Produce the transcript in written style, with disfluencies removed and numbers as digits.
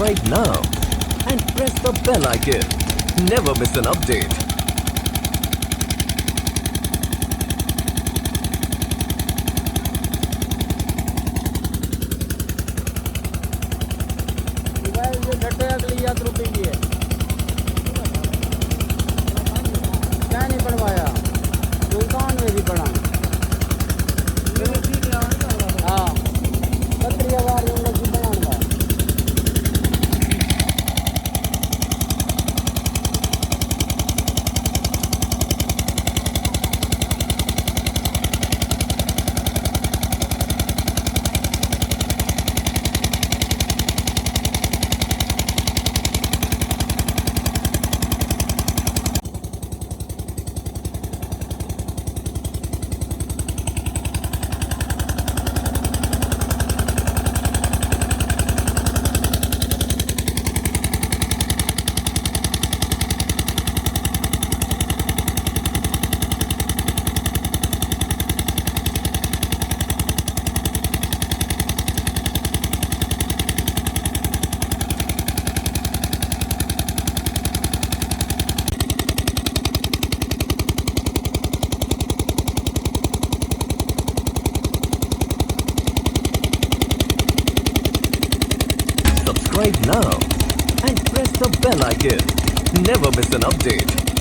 Subscribe now and press the bell icon. Never miss an update. अगली याद रुकेंगे क्या नहीं पढ़वाया सुल्तान में भी पढ़ा हाँ पत्रिया बार जो लोग बनाऊंगा Subscribe now and press the bell icon. Never miss an update.